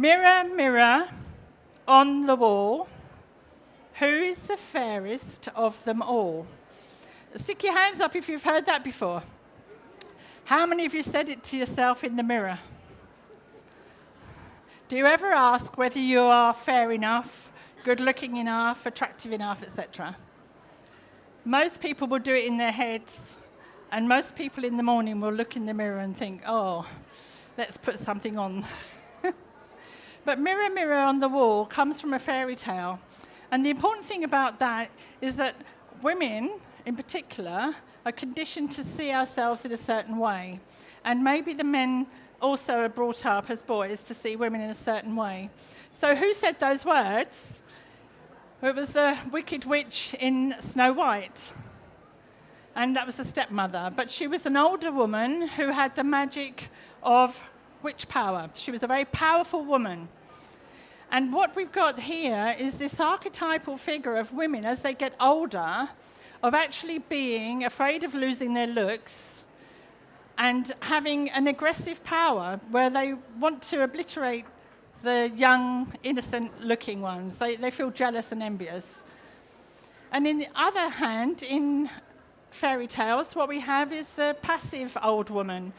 Mirror, mirror on the wall, who is the fairest of them all? Stick your hands up if you've heard that before. How many of you said it to yourself in the mirror? Do you ever ask whether you are fair enough, good-looking enough, attractive enough, etc.? Most people will do it in their heads, and most people in the morning will look in the mirror and think, oh, let's put something on. But mirror, mirror on the wall comes from a fairy tale. And the important thing about that is that women, in particular, are conditioned to see ourselves in a certain way. And maybe the men also are brought up as boys to see women in a certain way. So who said those words? It was the wicked witch in Snow White. And that was the stepmother. But she was an older woman who had the magic of witch power. She was a very powerful woman. And what we've got here is this archetypal figure of women as they get older, of actually being afraid of losing their looks and having an aggressive power where they want to obliterate the young, innocent-looking ones. They feel jealous and envious. And in the other hand, in fairy tales, what we have is the passive old woman,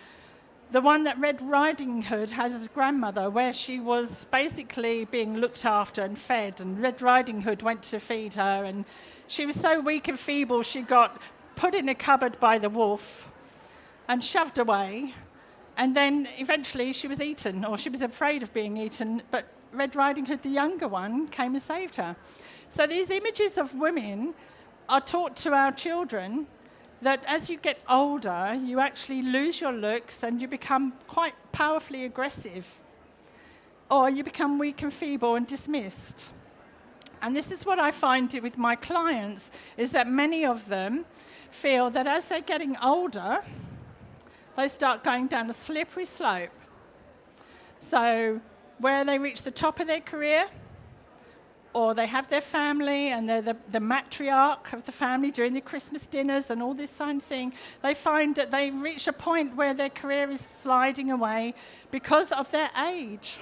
the one that Red Riding Hood has as a grandmother, where she was basically being looked after and fed, and Red Riding Hood went to feed her, and she was so weak and feeble she got put in a cupboard by the wolf and shoved away, and then eventually she was eaten, or she was afraid of being eaten, but Red Riding Hood, the younger one, came and saved her. So these images of women are taught to our children that as you get older, you actually lose your looks and you become quite powerfully aggressive, or you become weak and feeble and dismissed. And this is what I find with my clients, is that many of them feel that as they're getting older, they start going down a slippery slope. So where they reach the top of their career, or they have their family and they're the matriarch of the family during the Christmas dinners and all this kind of thing, they find that they reach a point where their career is sliding away because of their age.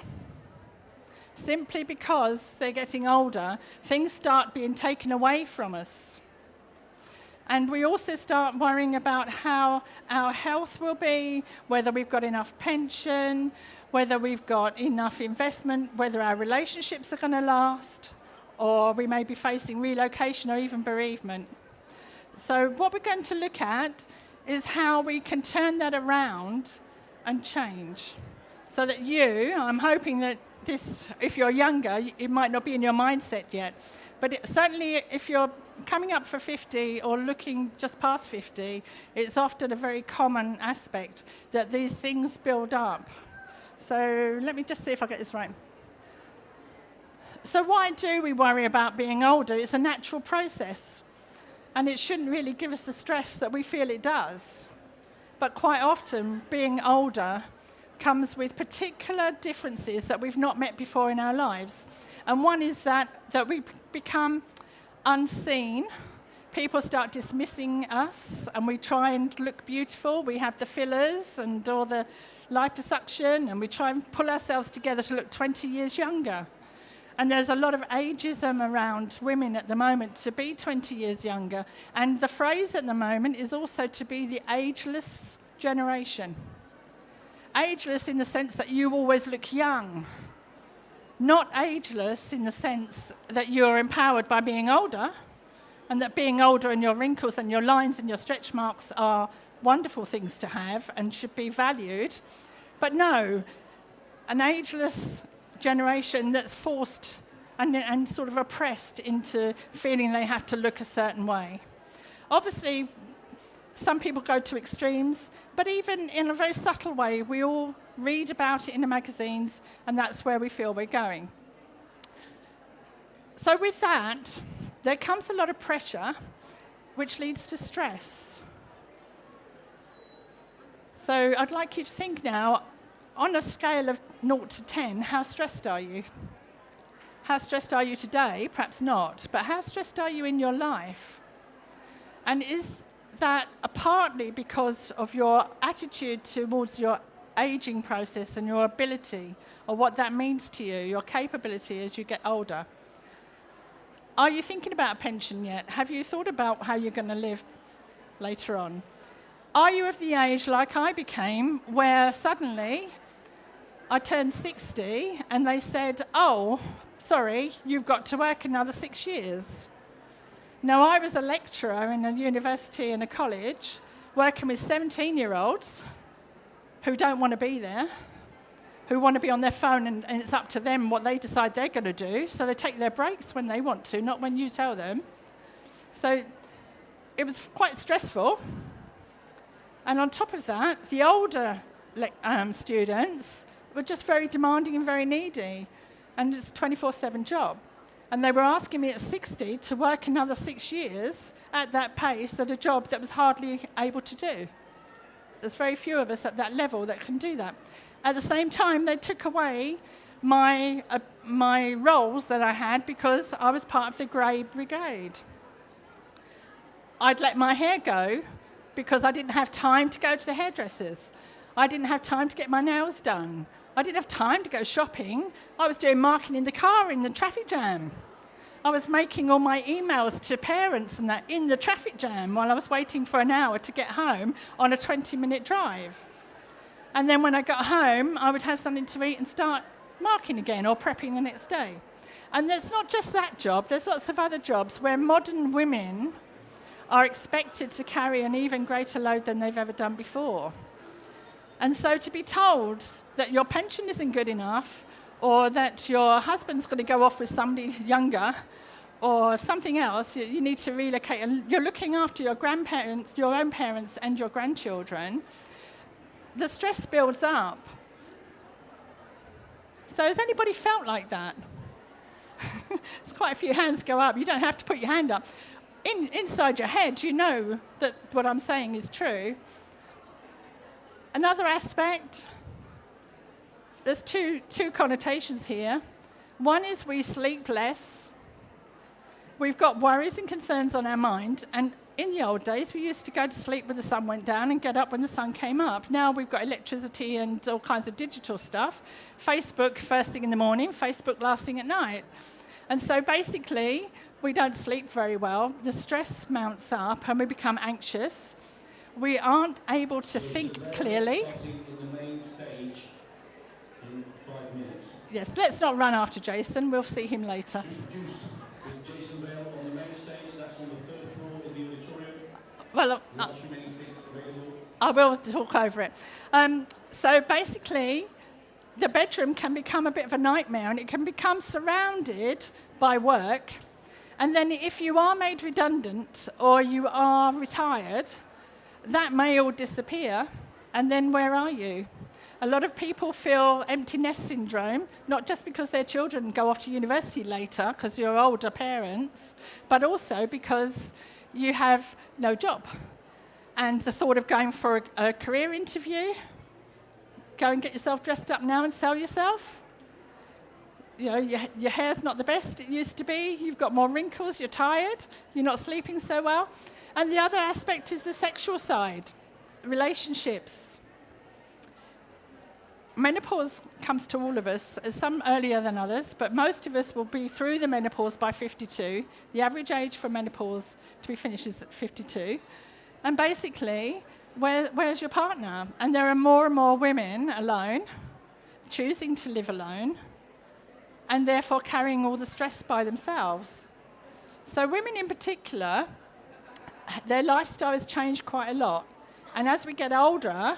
Simply because they're getting older, things start being taken away from us. And we also start worrying about how our health will be, whether we've got enough pension, whether we've got enough investment, whether our relationships are going to last, or we may be facing relocation or even bereavement. So what we're going to look at is how we can turn that around and change. So that I'm hoping that this, if you're younger, it might not be in your mindset yet, but certainly if you're coming up for 50 or looking just past 50, it's often a very common aspect that these things build up. So let me just see if I get this right. So why do we worry about being older? It's a natural process, and it shouldn't really give us the stress that we feel it does. But quite often, being older comes with particular differences that we've not met before in our lives. And one is that we become unseen. People start dismissing us, and we try and look beautiful. We have the fillers and all the liposuction, and we try and pull ourselves together to look 20 years younger. And there's a lot of ageism around women at the moment to be 20 years younger. And the phrase at the moment is also to be the ageless generation. Ageless in the sense that you always look young. Not ageless in the sense that you're empowered by being older, and that being older and your wrinkles and your lines and your stretch marks are wonderful things to have and should be valued. But no, an ageless generation that's forced and sort of oppressed into feeling they have to look a certain way. Obviously, some people go to extremes, but even in a very subtle way, we all read about it in the magazines, and that's where we feel we're going. So with that, there comes a lot of pressure, which leads to stress. So I'd like you to think now, on a scale of 0 to 10, how stressed are you? How stressed are you today? Perhaps not, but how stressed are you in your life? And is that partly because of your attitude towards your aging process and your ability, or what that means to you, your capability as you get older. Are you thinking about a pension yet? Have you thought about how you're going to live later on? Are you of the age, like I became, where suddenly I turned 60 and they said, oh, sorry, you've got to work another 6 years. Now, I was a lecturer in a university and a college working with 17-year-olds who don't want to be there, who want to be on their phone, and it's up to them what they decide they're going to do. So they take their breaks when they want to, not when you tell them. So it was quite stressful. And on top of that, the older students were just very demanding and very needy. And it's a 24/7 job. And they were asking me at 60 to work another 6 years at that pace at a job that was hardly able to do. There's very few of us at that level that can do that. At the same time, they took away my roles that I had because I was part of the grey brigade. I'd let my hair go because I didn't have time to go to the hairdressers. I didn't have time to get my nails done. I didn't have time to go shopping. I was doing marking in the car in the traffic jam. I was making all my emails to parents and that in the traffic jam while I was waiting for an hour to get home on a 20-minute drive. And then when I got home, I would have something to eat and start marking again or prepping the next day. And there's not just that job, there's lots of other jobs where modern women are expected to carry an even greater load than they've ever done before. And so to be told that your pension isn't good enough, or that your husband's going to go off with somebody younger, or something else, you need to relocate, and you're looking after your grandparents, your own parents, and your grandchildren, the stress builds up. So has anybody felt like that? There's quite a few hands go up. You don't have to put your hand up. Inside your head, you know that what I'm saying is true. Another aspect, there's two connotations here. One is we sleep less. We've got worries and concerns on our mind, and in the old days, we used to go to sleep when the sun went down and get up when the sun came up. Now we've got electricity and all kinds of digital stuff. Facebook first thing in the morning, Facebook last thing at night. And so basically, we don't sleep very well. The stress mounts up and we become anxious. We aren't able to think clearly. Starting in the main stage in 5 minutes. Yes, let's not run after Jason. We'll see him later. Introduced with Jason Bell on the main stage. That's on the 3rd floor in the auditorium. Well, Last remaining seats available. I will talk over it. So basically, the bedroom can become a bit of a nightmare, and it can become surrounded by work. And then if you are made redundant or you are retired, that may all disappear, and then where are you? A lot of people feel empty nest syndrome, not just because their children go off to university later because you're older parents, but also because you have no job. And the thought of going for a career interview, go and get yourself dressed up now and sell yourself. You know, your hair's not the best it used to be. You've got more wrinkles, you're tired, you're not sleeping so well. And the other aspect is the sexual side, relationships. Menopause comes to all of us, some earlier than others, but most of us will be through the menopause by 52. The average age for menopause to be finished is at 52. And basically, where's your partner? And there are more and more women alone, choosing to live alone, and therefore carrying all the stress by themselves. So women in particular, their lifestyle has changed quite a lot. And as we get older,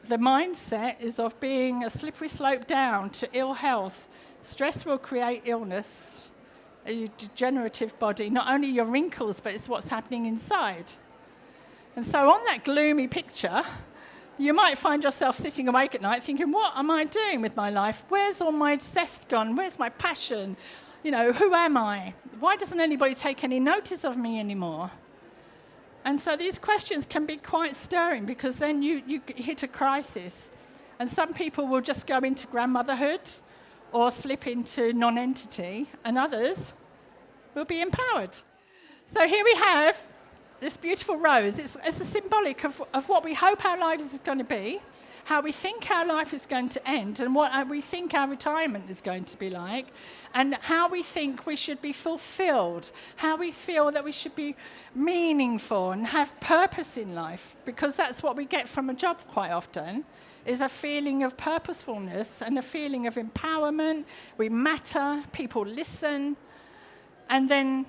the mindset is of being a slippery slope down to ill health. Stress will create illness, a degenerative body, not only your wrinkles, but it's what's happening inside. And so on that gloomy picture, you might find yourself sitting awake at night thinking, what am I doing with my life? Where's all my zest gone? Where's my passion? You know, who am I? Why doesn't anybody take any notice of me anymore? And so these questions can be quite stirring because then you hit a crisis. And some people will just go into grandmotherhood or slip into non-entity, and others will be empowered. So here we have this beautiful rose. It's a symbolic of what we hope our lives is going to be, how we think our life is going to end and what we think our retirement is going to be like, and how we think we should be fulfilled, how we feel that we should be meaningful and have purpose in life, because that's what we get from a job quite often, is a feeling of purposefulness and a feeling of empowerment. We matter, people listen, and then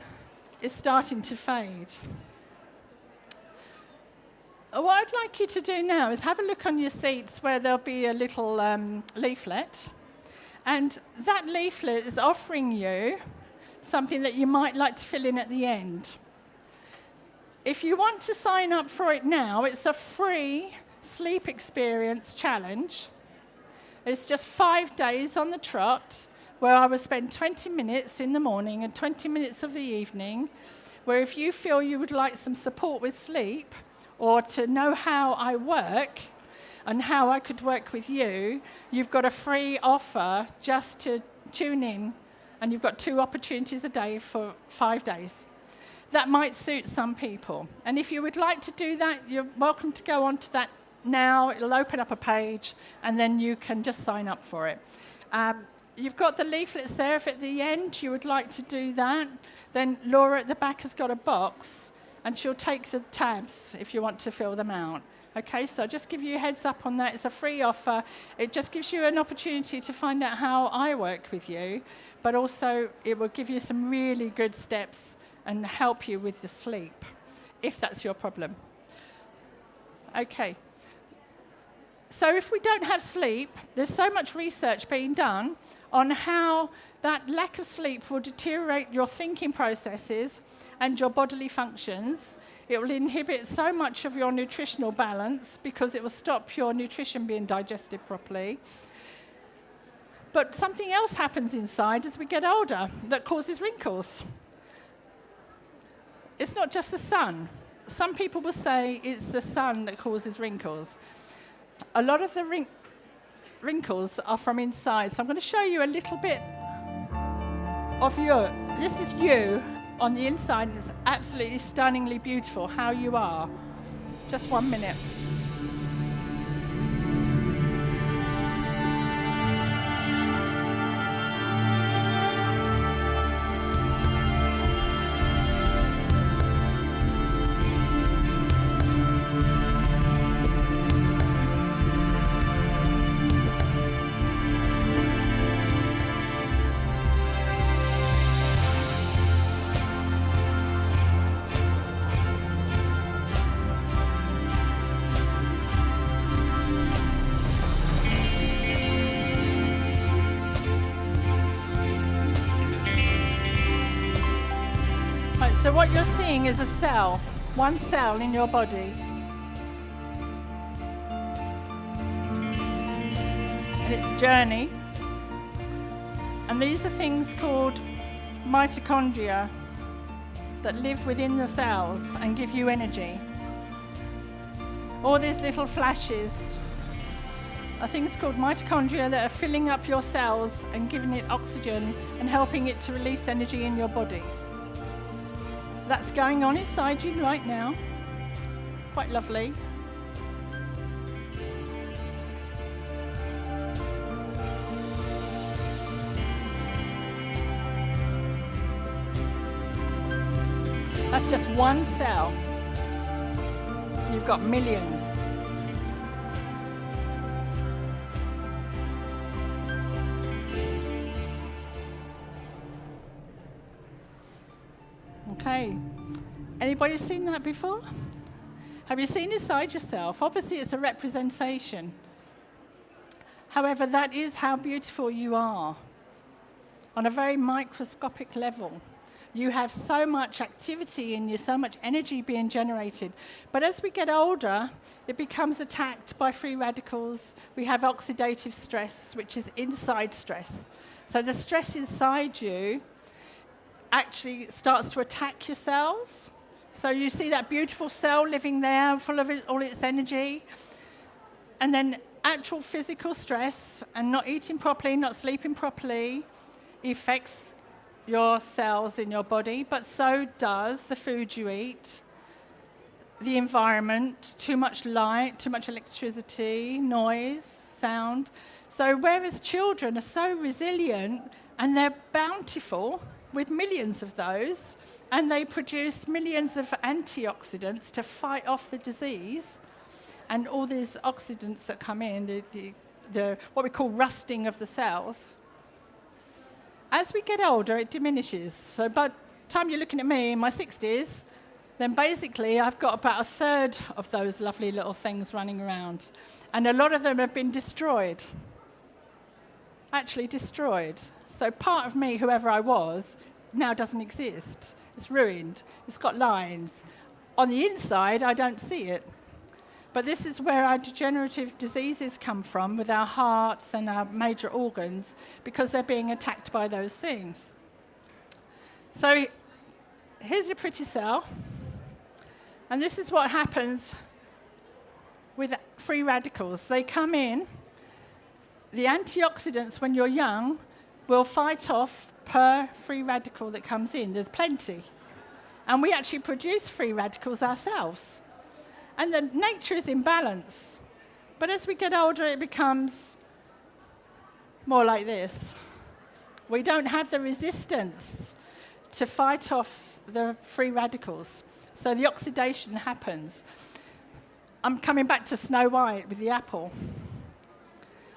it's starting to fade. What I'd like you to do now is have a look on your seats where there'll be a little leaflet. And that leaflet is offering you something that you might like to fill in at the end. If you want to sign up for it now, it's a free sleep experience challenge. It's just 5 days on the trot, where I will spend 20 minutes in the morning and 20 minutes of the evening, where if you feel you would like some support with sleep, or to know how I work and how I could work with you, you've got a free offer just to tune in, and you've got 2 opportunities a day for 5 days. That might suit some people. And if you would like to do that, you're welcome to go on to that now. It'll open up a page, and then you can just sign up for it. You've got the leaflets there. If at the end you would like to do that, then Laura at the back has got a box, and she'll take the tabs if you want to fill them out. Okay, so just give you a heads up on that. It's a free offer. It just gives you an opportunity to find out how I work with you, but also it will give you some really good steps and help you with the sleep, if that's your problem. Okay. So if we don't have sleep, there's so much research being done on how that lack of sleep will deteriorate your thinking processes and your bodily functions. It will inhibit so much of your nutritional balance because it will stop your nutrition being digested properly. But something else happens inside as we get older that causes wrinkles. It's not just the sun. Some people will say it's the sun that causes wrinkles. A lot of the wrinkles are from inside. So I'm going to show you a little bit of you. This is you on the inside, and it's absolutely stunningly beautiful how you are. Just 1 minute. So what you're seeing is a cell, one cell in your body. And its journey. And these are things called mitochondria that live within the cells and give you energy. All these little flashes are things called mitochondria that are filling up your cells and giving it oxygen and helping it to release energy in your body. That's going on inside you right now. It's quite lovely. That's just one cell. You've got millions. Okay. Anybody seen that before? Have you seen inside yourself? Obviously, it's a representation. However, that is how beautiful you are on a very microscopic level. You have so much activity in you, so much energy being generated. But as we get older, it becomes attacked by free radicals. We have oxidative stress, which is inside stress. So the stress inside you actually starts to attack your cells. So you see that beautiful cell living there, full of all its energy. And then actual physical stress and not eating properly, not sleeping properly affects your cells in your body, but so does the food you eat, the environment, too much light, too much electricity, noise, sound. So whereas children are so resilient and they're bountiful with millions of those, and they produce millions of antioxidants to fight off the disease, and all these oxidants that come in, the what we call rusting of the cells. As we get older, it diminishes. So by the time you're looking at me in my 60s, then basically I've got about a third of those lovely little things running around. And a lot of them have been destroyed. Actually destroyed. So part of me, whoever I was, now doesn't exist. It's ruined. It's got lines. On the inside, I don't see it. But this is where our degenerative diseases come from with our hearts and our major organs, because they're being attacked by those things. So here's your pretty cell. And this is what happens with free radicals. They come in. The antioxidants, when you're young, will fight off per free radical that comes in. There's plenty. And we actually produce free radicals ourselves. And the nature is in balance. But as we get older, it becomes more like this. We don't have the resistance to fight off the free radicals. So the oxidation happens. I'm coming back to Snow White with the apple.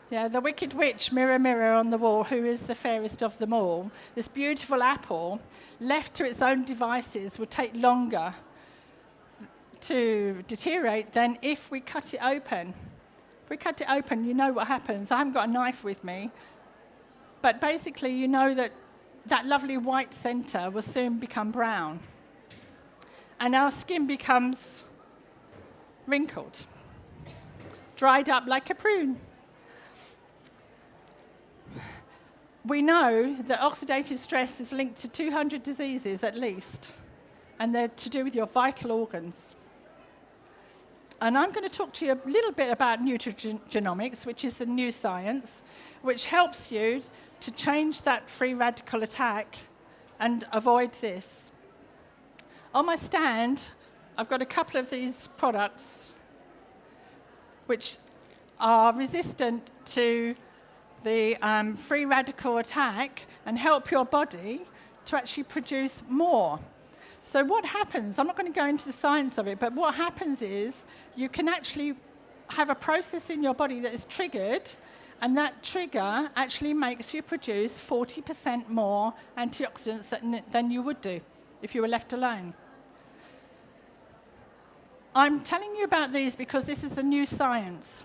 Yeah, the wicked witch, mirror, mirror on the wall, who is the fairest of them all? This beautiful apple, left to its own devices, would take longer to deteriorate than if we cut it open. If we cut it open, you know what happens. I haven't got a knife with me, but basically you know that that lovely white center will soon become brown. And our skin becomes wrinkled, dried up like a prune. We know that oxidative stress is linked to 200 diseases at least, and they're to do with your vital organs. And I'm going to talk to you a little bit about nutrigenomics, which is the new science, which helps you to change that free radical attack and avoid this. On my stand, I've got a couple of these products which are resistant to the free radical attack and help your body to actually produce more. So what happens, I'm not going to go into the science of it, but what happens is you can actually have a process in your body that is triggered, and that trigger actually makes you produce 40% more antioxidants than you would do if you were left alone. I'm telling you about these because this is a new science.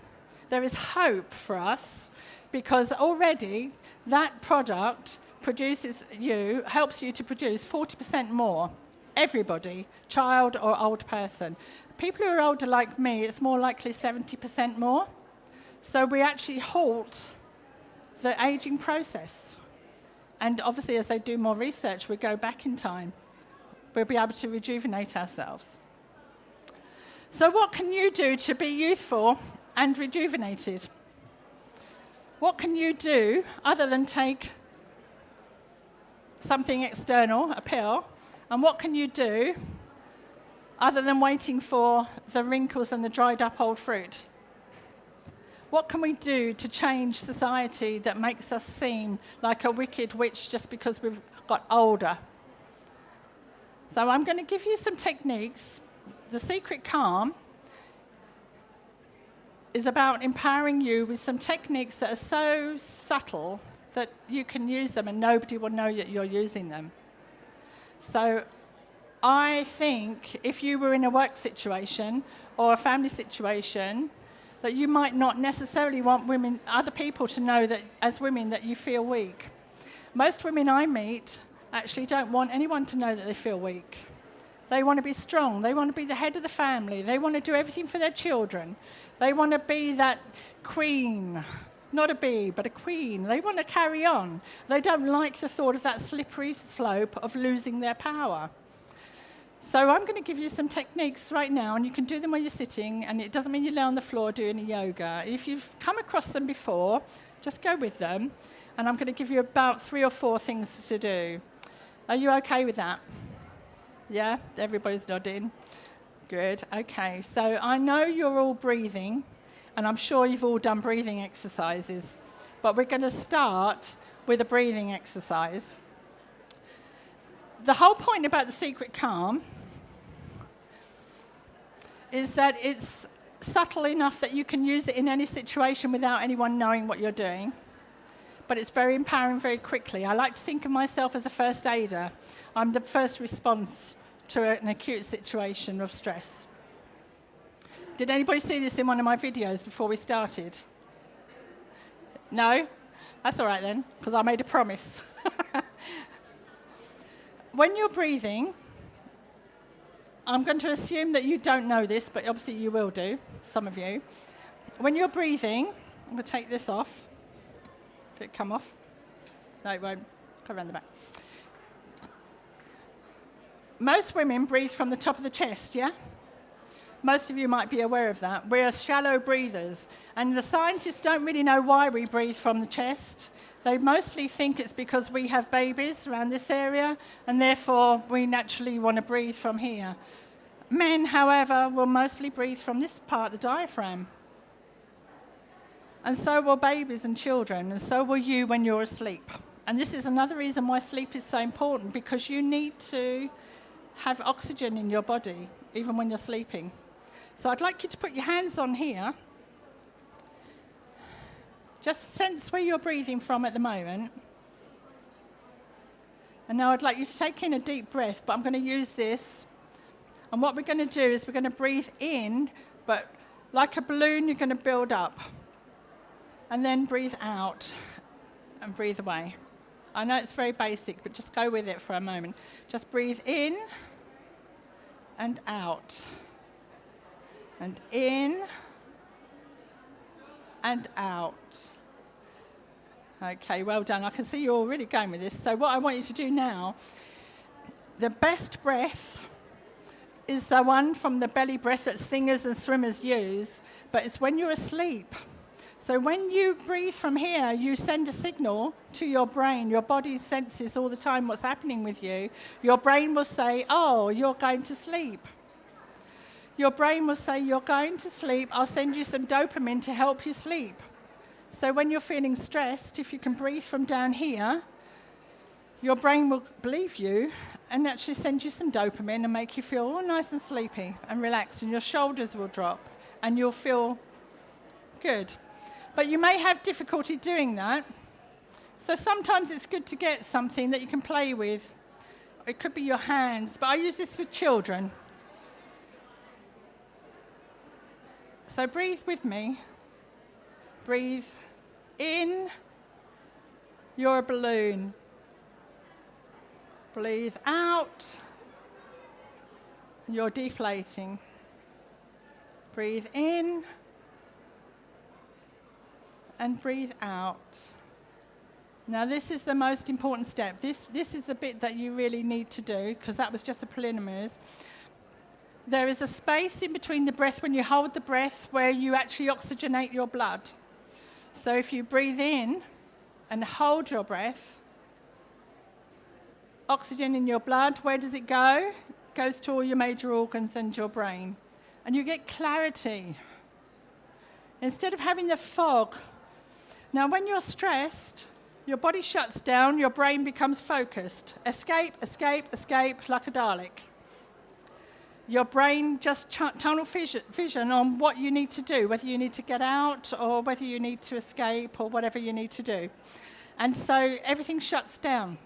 There is hope for us because already that product helps you to produce 40% more. Everybody, child or old person. People who are older like me, it's more likely 70% more. So we actually halt the aging process. And obviously, as they do more research, we go back in time. We'll be able to rejuvenate ourselves. So what can you do to be youthful and rejuvenated? What can you do other than take something external, a pill? And what can you do other than waiting for the wrinkles and the dried up old fruit? What can we do to change society that makes us seem like a wicked witch just because we've got older? So I'm going to give you some techniques. The Secret Calm is about empowering you with some techniques that are so subtle that you can use them and nobody will know that you're using them. So I think if you were in a work situation or a family situation, that you might not necessarily want other people to know that as women that you feel weak. Most women I meet actually don't want anyone to know that they feel weak. They want to be strong. They want to be the head of the family. They want to do everything for their children. They want to be that queen. Not a bee, but a queen. They want to carry on. They don't like the thought of that slippery slope of losing their power. So I'm going to give you some techniques right now, and you can do them while you're sitting, and it doesn't mean you lay on the floor doing any yoga. If you've come across them before, just go with them, and I'm going to give you about 3 or 4 things to do. Are you okay with that? Yeah? Everybody's nodding. Good, okay. So I know you're all breathing, and I'm sure you've all done breathing exercises, but we're going to start with a breathing exercise. The whole point about the secret calm is that it's subtle enough that you can use it in any situation without anyone knowing what you're doing, but it's very empowering very quickly. I like to think of myself as a first aider. I'm the first response to an acute situation of stress. Did anybody see this in one of my videos before we started? No? That's all right then, because I made a promise. When you're breathing, I'm going to assume that you don't know this, but obviously you will do, some of you. When you're breathing, I'm going to take this off. If it come off. No, it won't. Go around the back. Most women breathe from the top of the chest, yeah? Most of you might be aware of that. We're shallow breathers, and the scientists don't really know why we breathe from the chest. They mostly think it's because we have babies around this area, and therefore we naturally want to breathe from here. Men, however, will mostly breathe from this part, the diaphragm. And so will babies and children, and so will you when you're asleep. And this is another reason why sleep is so important, because you need to have oxygen in your body, even when you're sleeping. So I'd like you to put your hands on here. Just sense where you're breathing from at the moment. And now I'd like you to take in a deep breath, but I'm going to use this. And what we're going to do is we're going to breathe in, but like a balloon, you're going to build up. And then breathe out and breathe away. I know it's very basic, but just go with it for a moment. Just breathe in and out. And in and out. Okay, well done. I can see you're all really going with this. So what I want you to do now, the best breath is the one from the belly breath that singers and swimmers use, but it's when you're asleep. So when you breathe from here, you send a signal to your brain. Your body senses all the time what's happening with you. Your brain will say, oh, you're going to sleep. Your brain will say, you're going to sleep. I'll send you some dopamine to help you sleep. So when you're feeling stressed, if you can breathe from down here, your brain will believe you and actually send you some dopamine and make you feel all nice and sleepy and relaxed, and your shoulders will drop and you'll feel good. But you may have difficulty doing that. So sometimes it's good to get something that you can play with. It could be your hands, but I use this with children. So breathe with me. Breathe in. You're a balloon. Breathe out. You're deflating. Breathe in. And breathe out. Now this is the most important step. This is the bit that you really need to do, because that was just the preliminaries. There is a space in between the breath when you hold the breath where you actually oxygenate your blood. So if you breathe in and hold your breath, oxygen in your blood, where does it go? It goes to all your major organs and your brain. And you get clarity. Instead of having the fog. Now, when you're stressed, your body shuts down, your brain becomes focused. Escape, escape, escape, like a Dalek. Your brain just tunnel vision on what you need to do, whether you need to get out or whether you need to escape or whatever you need to do. And so everything shuts down,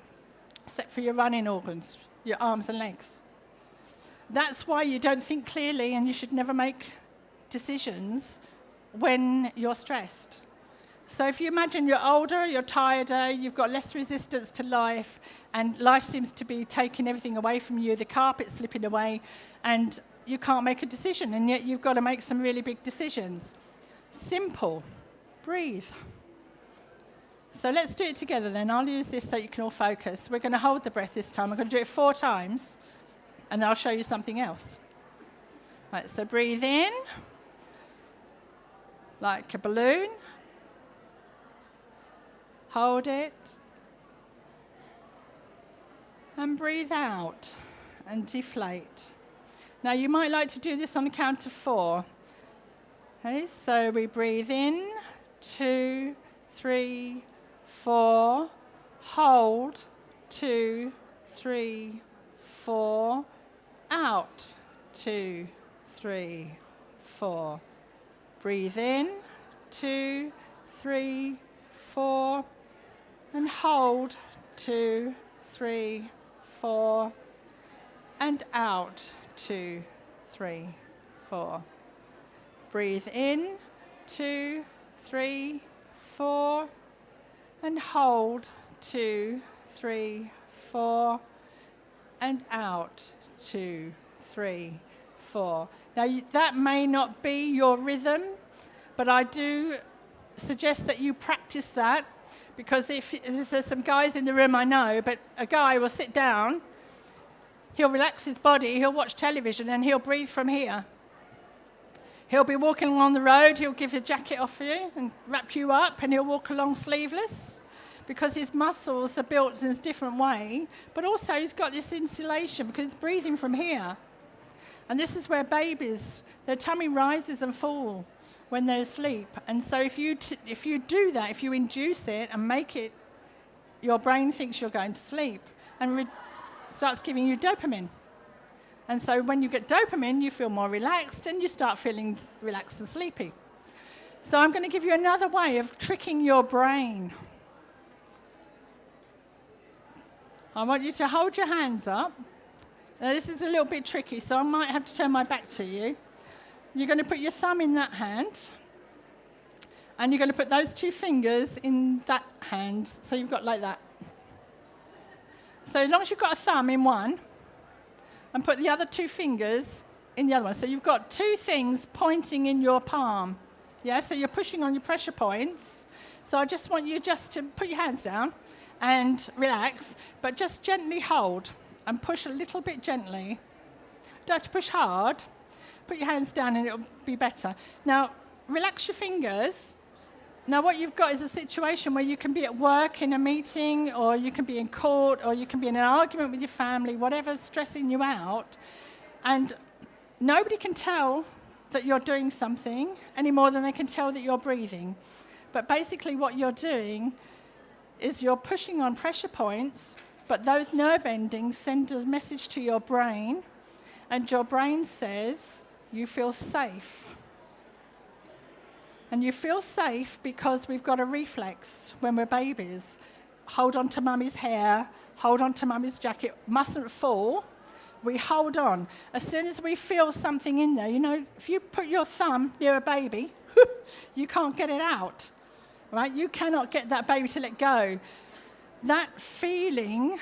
except for your running organs, your arms and legs. That's why you don't think clearly, and you should never make decisions when you're stressed. So if you imagine you're older, you're tireder, you've got less resistance to life, and life seems to be taking everything away from you, the carpet's slipping away, and you can't make a decision, and yet you've got to make some really big decisions. Simple. Breathe. So let's do it together then. I'll use this so you can all focus. We're going to hold the breath this time. I'm going to do it 4 times, and then I'll show you something else. Right, so breathe in, like a balloon. Hold it. And breathe out and deflate. Now, you might like to do this on a count of 4. Okay, so we breathe in, 2, 3, 4. Hold, 2, 3, 4. Out, 2, 3, 4. Breathe in, 2, 3, 4. And hold, 2, 3, 4. And out, 2, 3, 4. Breathe in, 2, 3, 4. And hold, 2, 3, 4. And out, 2, 3, 4. Now, that may not be your rhythm, but I do suggest that you practice that, because if there's some guys in the room I know, but a guy will sit down, he'll relax his body, he'll watch television, and he'll breathe from here. He'll be walking along the road, he'll give the jacket off you and wrap you up, and he'll walk along sleeveless, because his muscles are built in a different way, but also he's got this insulation because he's breathing from here. And this is where babies, their tummy rises and falls when they're asleep. And so if you do that, if you induce it and make it, your brain thinks you're going to sleep and starts giving you dopamine. And so when you get dopamine, you feel more relaxed and you start feeling relaxed and sleepy. So I'm going to give you another way of tricking your brain. I want you to hold your hands up. Now, this is a little bit tricky, so I might have to turn my back to you. You're going to put your thumb in that hand, and you're going to put those 2 fingers in that hand, so you've got like that. So as long as you've got a thumb in one, and put the other 2 fingers in the other one. So you've got 2 things pointing in your palm. Yeah, so you're pushing on your pressure points. So I just want you just to put your hands down and relax, but just gently hold and push a little bit gently. You don't have to push hard. Put your hands down and it'll be better. Now, relax your fingers. Now, what you've got is a situation where you can be at work in a meeting, or you can be in court, or you can be in an argument with your family, whatever's stressing you out, and nobody can tell that you're doing something any more than they can tell that you're breathing. But basically what you're doing is you're pushing on pressure points, but those nerve endings send a message to your brain, and your brain says, you feel safe. And you feel safe because we've got a reflex when we're babies. Hold on to mummy's hair, hold on to mummy's jacket, mustn't fall. We hold on. As soon as we feel something in there, you know, if you put your thumb near a baby, you can't get it out, right? You cannot get that baby to let go. That feeling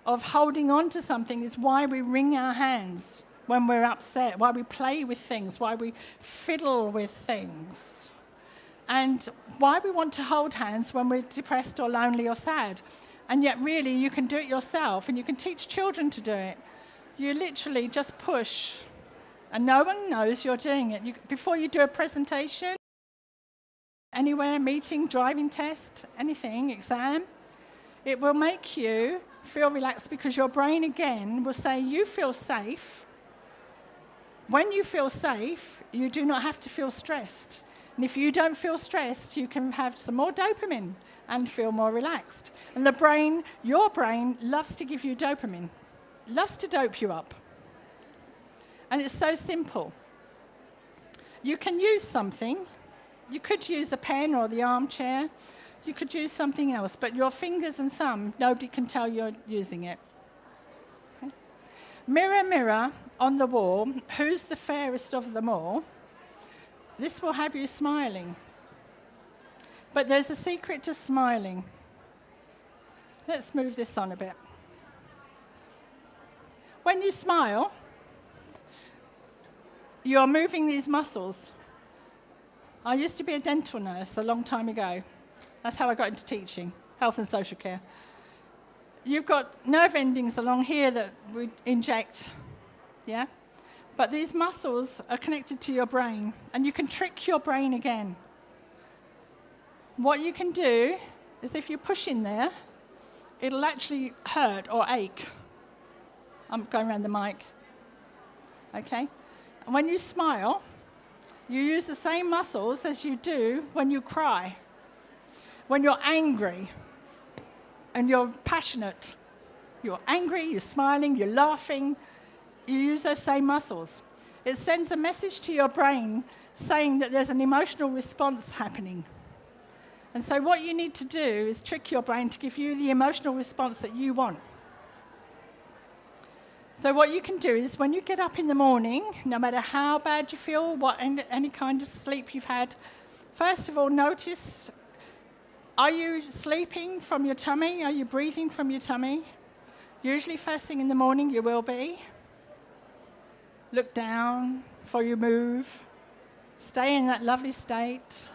of holding on to something is why we wring our hands when we're upset, why we play with things, why we fiddle with things, and why we want to hold hands when we're depressed or lonely or sad. And yet really you can do it yourself, and you can teach children to do it. You literally just push, and no one knows you're doing it. Before you do a presentation, anywhere, meeting, driving test, anything, exam, it will make you feel relaxed because your brain again will say, you feel safe. When you feel safe, you do not have to feel stressed. And if you don't feel stressed, you can have some more dopamine and feel more relaxed. And the brain, your brain, loves to give you dopamine, loves to dope you up. And it's so simple. You can use something. You could use a pen or the armchair. You could use something else, but your fingers and thumb, nobody can tell you're using it. Okay? Mirror, mirror on the wall, who's the fairest of them all? This will have you smiling. But there's a secret to smiling. Let's move this on a bit. When you smile, you're moving these muscles. I used to be a dental nurse a long time ago. That's how I got into teaching, health and social care. You've got nerve endings along here that we inject, yeah? But these muscles are connected to your brain, and you can trick your brain again. What you can do is if you push in there, it'll actually hurt or ache. I'm going around the mic. okay? And when you smile, you use the same muscles as you do when you cry, when you're angry and you're passionate. You're angry, you're smiling, you're laughing. You use those same muscles. It sends a message to your brain saying that there's an emotional response happening. And so what you need to do is trick your brain to give you the emotional response that you want. So what you can do is when you get up in the morning, no matter how bad you feel, any kind of sleep you've had, first of all, notice, are you sleeping from your tummy? Are you breathing from your tummy? Usually first thing in the morning you will be. Look down before you move. Stay in that lovely state.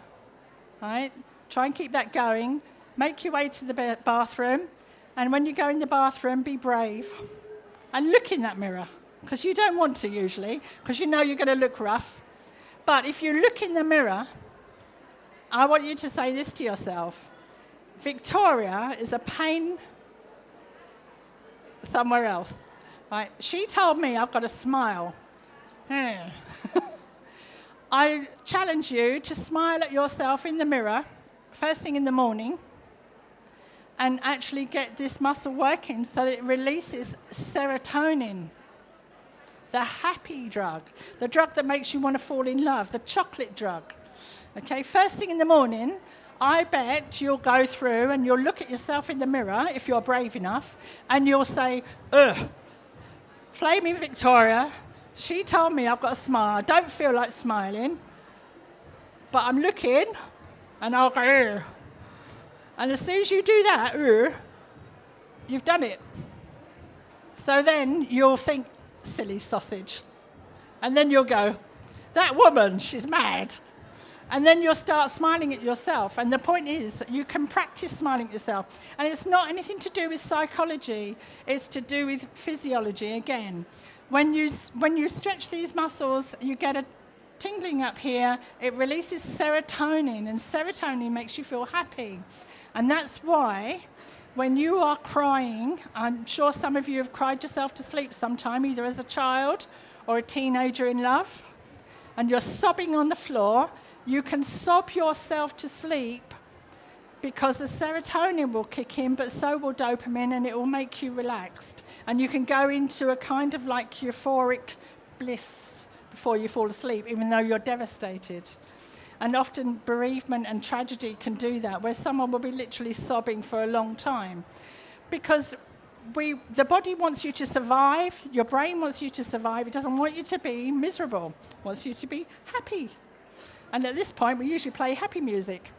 Right? Try and keep that going. Make your way to the bathroom. And when you go in the bathroom, be brave. And look in that mirror, because you don't want to usually, because you know you're going to look rough. But if you look in the mirror, I want you to say this to yourself. Victoria is a pain somewhere else. Right? She told me I've got a smile. I challenge you to smile at yourself in the mirror, first thing in the morning, and actually get this muscle working so that it releases serotonin, the happy drug, the drug that makes you want to fall in love, the chocolate drug. Okay, first thing in the morning, I bet you'll go through and you'll look at yourself in the mirror, if you're brave enough, and you'll say, ugh, Flaming Victoria, she told me I've got a smile. I don't feel like smiling, but I'm looking, and I'll go, ugh. And as soon as you do that, you've done it. So then you'll think, silly sausage. And then you'll go, that woman, she's mad. And then you'll start smiling at yourself. And the point is, you can practice smiling at yourself. And it's not anything to do with psychology. It's to do with physiology again. When you stretch these muscles, you get a tingling up here. It releases serotonin, and serotonin makes you feel happy. And that's why when you are crying, I'm sure some of you have cried yourself to sleep sometime, either as a child or a teenager in love, and you're sobbing on the floor, you can sob yourself to sleep because the serotonin will kick in, but so will dopamine, and it will make you relaxed. And you can go into a kind of like euphoric bliss before you fall asleep, even though you're devastated. And often bereavement and tragedy can do that, where someone will be literally sobbing for a long time. Because the body wants you to survive, your brain wants you to survive, it doesn't want you to be miserable, it wants you to be happy. And at this point, we usually play happy music.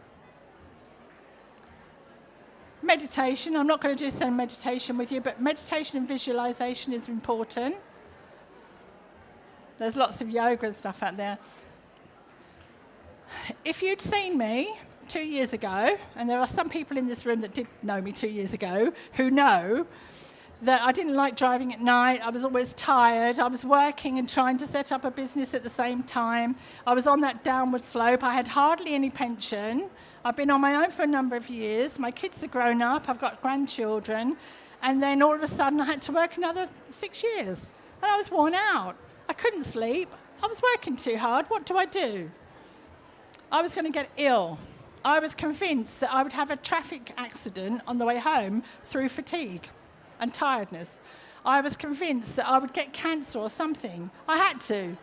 Meditation, I'm not going to do some meditation with you, but meditation and visualization is important. There's lots of yoga and stuff out there. If you'd seen me 2 years ago, and there are some people in this room that did know me 2 years ago, who know that I didn't like driving at night, I was always tired, I was working and trying to set up a business at the same time, I was on that downward slope, I had hardly any pension, I've been on my own for a number of years, my kids are grown up, I've got grandchildren, and then all of a sudden I had to work another 6 years, and I was worn out. I couldn't sleep, I was working too hard, what do I do? I was going to get ill. I was convinced that I would have a traffic accident on the way home through fatigue and tiredness. I was convinced that I would get cancer or something. I had to.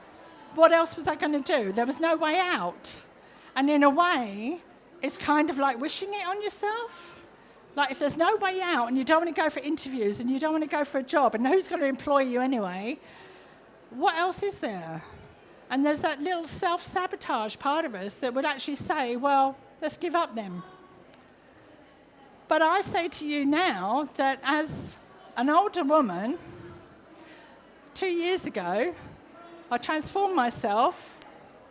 What else was I going to do? There was no way out. And in a way, it's kind of like wishing it on yourself. Like if there's no way out and you don't want to go for interviews and you don't want to go for a job, and who's going to employ you anyway, what else is there? And there's that little self-sabotage part of us that would actually say, well, let's give up then. But I say to you now that as an older woman, 2 years ago, I transformed myself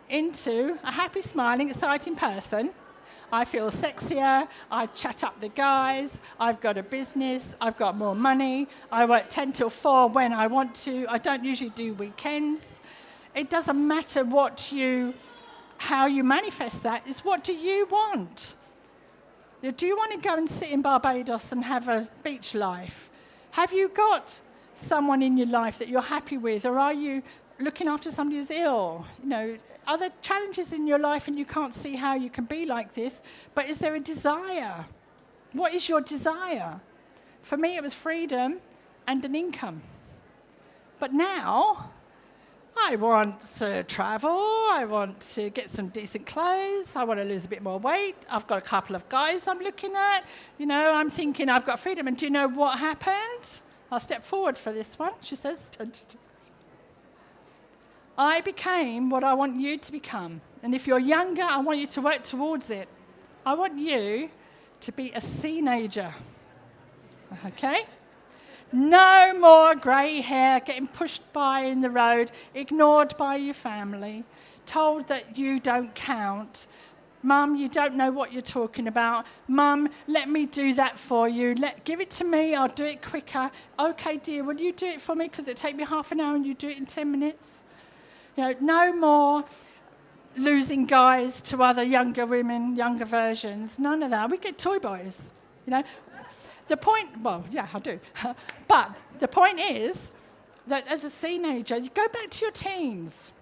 into a happy, smiling, exciting person. I feel sexier, I chat up the guys, I've got a business, I've got more money, I work 10 till 4 when I want to, I don't usually do weekends. It doesn't matter how you manifest that, it's what do you want? Do you want to go and sit in Barbados and have a beach life? Have you got someone in your life that you're happy with, or are you looking after somebody who's ill, other challenges in your life and you can't see how you can be like this, but is there a desire? What is your desire? For me, it was freedom and an income. But now, I want to travel, I want to get some decent clothes, I want to lose a bit more weight, I've got a couple of guys I'm looking at, I'm thinking I've got freedom, and do you know what happened? I'll step forward for this one, she says. I became what I want you to become. And if you're younger, I want you to work towards it. I want you to be a teenager. Okay? No more grey hair, getting pushed by in the road, ignored by your family, told that you don't count. Mum, you don't know what you're talking about. Mum, let me do that for you. Give it to me, I'll do it quicker. Okay, dear, will you do it for me? Because it'll take me half an hour and you do it in 10 minutes. No more losing guys to other younger women, younger versions. None of that. We get toy boys, The point, I do. But the point is that as a teenager, you go back to your teens,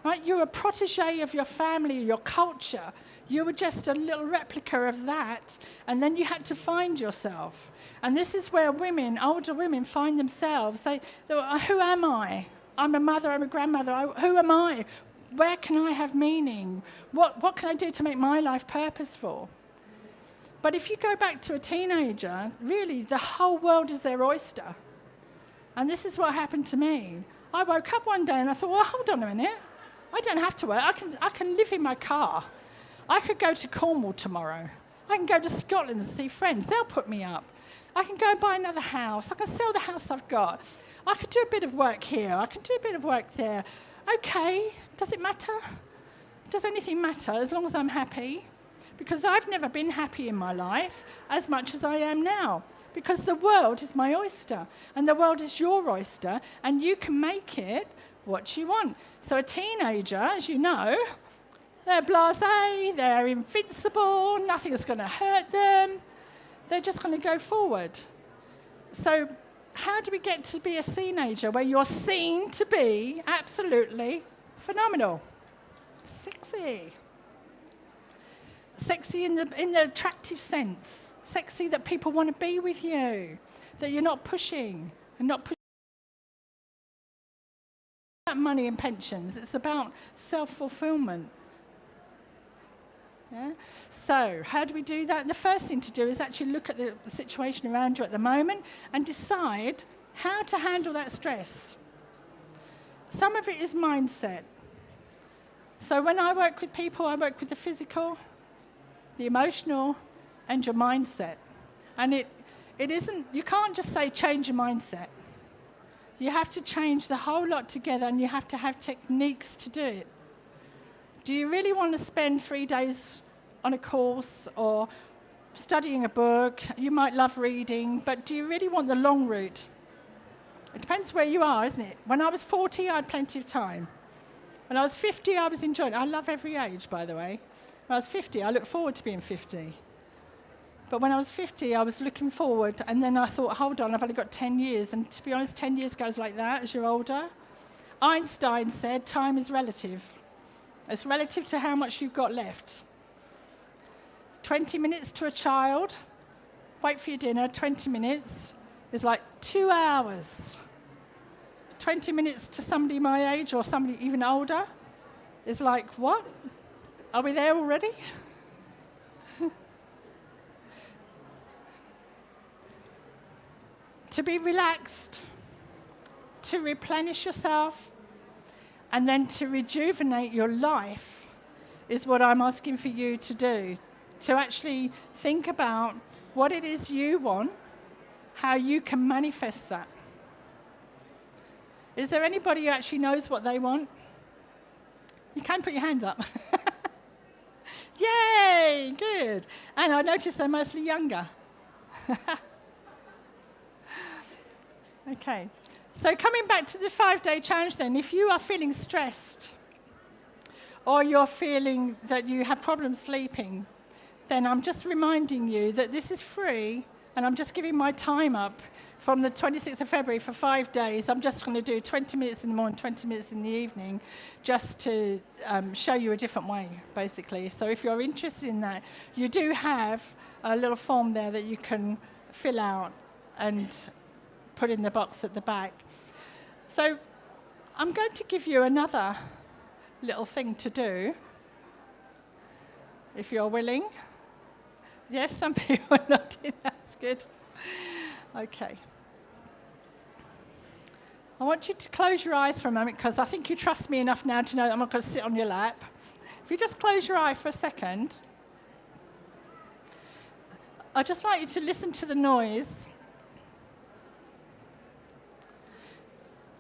right? You're a protege of your family, your culture. You were just a little replica of that, and then you had to find yourself. And this is where women, older women, find themselves. Who am I? I'm a mother, I'm a grandmother. Who am I? Where can I have meaning? What can I do to make my life purposeful? But if you go back to a teenager, really, the whole world is their oyster. And this is what happened to me. I woke up one day and I thought, well, hold on a minute. I don't have to work. I can live in my car. I could go to Cornwall tomorrow. I can go to Scotland and see friends. They'll put me up. I can go and buy another house. I can sell the house I've got. I could do a bit of work here. I can do a bit of work there. Okay, does it matter? Does anything matter as long as I'm happy? Because I've never been happy in my life as much as I am now. Because the world is my oyster, and the world is your oyster, and you can make it what you want. So a teenager, as you know, they're blasé, they're invincible, nothing is going to hurt them. They're just going to go forward. So how do we get to be a teenager where you're seen to be absolutely phenomenal? Sexy. Sexy in the attractive sense. Sexy that people want to be with you. That you're not pushing and not pushing about money and pensions. It's about self-fulfillment. Yeah? So how do we do that? The first thing to do is actually look at the situation around you at the moment and decide how to handle that stress. Some of it is mindset. So when I work with people, I work with the physical, the emotional, and your mindset. And it isn't, you can't just say change your mindset. You have to change the whole lot together, and you have to have techniques to do it. Do you really want to spend 3 days on a course or studying a book? You might love reading, but do you really want the long route? It depends where you are, isn't it? When I was 40, I had plenty of time. When I was 50, I was enjoying it. I love every age, by the way. When I was 50, I look forward to being 50. But when I was 50, I was looking forward, and then I thought, hold on, I've only got 10 years. And to be honest, 10 years goes like that as you're older. Einstein said time is relative. It's relative to how much you've got left. 20 minutes to a child, wait for your dinner, 20 minutes is like 2 hours. 20 minutes to somebody my age or somebody even older is like, what? Are we there already? To be relaxed, to replenish yourself, and then to rejuvenate your life is what I'm asking for you to do. To actually think about what it is you want, how you can manifest that. Is there anybody who actually knows what they want? You can put your hands up. Yay, good. And I noticed they're mostly younger. Okay. So coming back to the 5-day challenge then, if you are feeling stressed or you're feeling that you have problems sleeping, then I'm just reminding you that this is free, and I'm just giving my time up from the 26th of February for 5 days, I'm just going to do 20 minutes in the morning, 20 minutes in the evening, just to show you a different way, basically. So if you're interested in that, you do have a little form there that you can fill out and put in the box at the back. So I'm going to give you another little thing to do, if you're willing. Yes, some people are nodding, that's good. Okay. I want you to close your eyes for a moment, because I think you trust me enough now to know that I'm not going to sit on your lap. If you just close your eye for a second, I'd just like you to listen to the noise,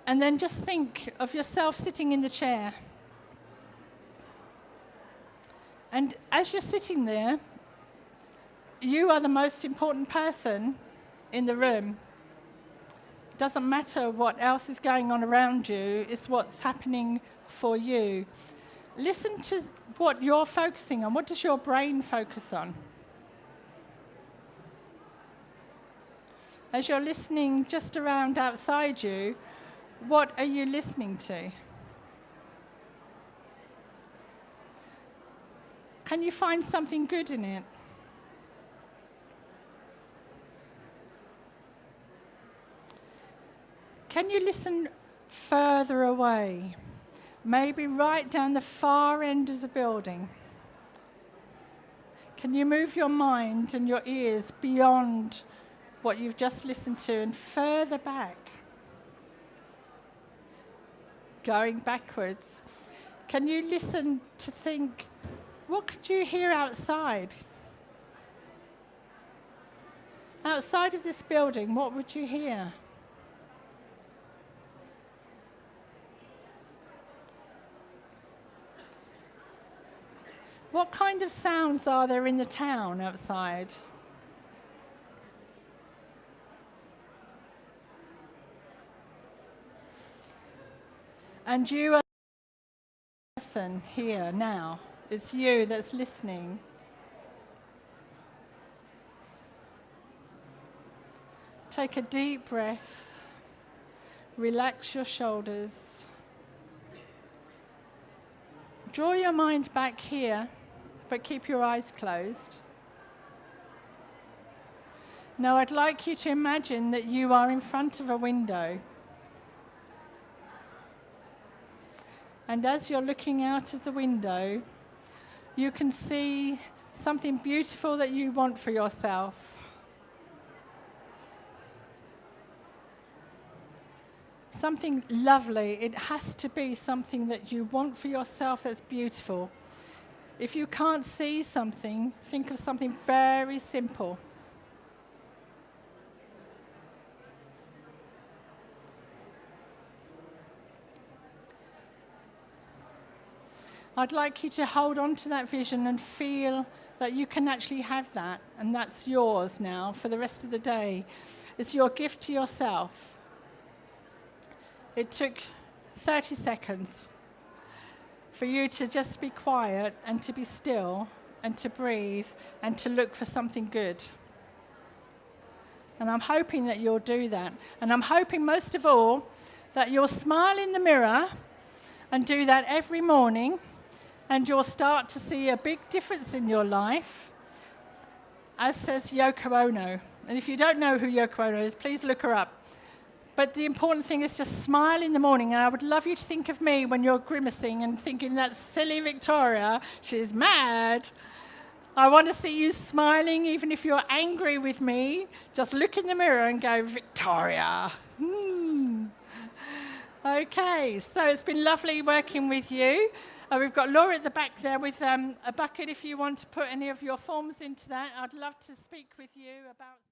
and then just think of yourself sitting in the chair. And as you're sitting there, you are the most important person in the room. It doesn't matter what else is going on around you, it's what's happening for you. Listen to what you're focusing on. What does your brain focus on? As you're listening just around outside you, what are you listening to? Can you find something good in it? Can you listen further away? Maybe right down the far end of the building. Can you move your mind and your ears beyond what you've just listened to and further back? Going backwards. Can you listen to think, what could you hear outside? Outside of this building, what would you hear? What kind of sounds are there in the town outside? And you are the person here now. It's you that's listening. Take a deep breath. Relax your shoulders. Draw your mind back here, but keep your eyes closed. Now I'd like you to imagine that you are in front of a window. And as you're looking out of the window, you can see something beautiful that you want for yourself. Something lovely. It has to be something that you want for yourself that's beautiful. If you can't see something, think of something very simple. I'd like you to hold on to that vision and feel that you can actually have that, and that's yours now for the rest of the day. It's your gift to yourself. It took 30 seconds for you to just be quiet and to be still and to breathe and to look for something good. And I'm hoping that you'll do that. And I'm hoping most of all that you'll smile in the mirror and do that every morning, and you'll start to see a big difference in your life, as says Yoko Ono. And if you don't know who Yoko Ono is, please look her up. But the important thing is just smile in the morning. And I would love you to think of me when you're grimacing and thinking, that silly Victoria, she's mad. I want to see you smiling, even if you're angry with me. Just look in the mirror and go, Victoria. Okay, so it's been lovely working with you. We've got Laura at the back there with a bucket if you want to put any of your forms into that. I'd love to speak with you about...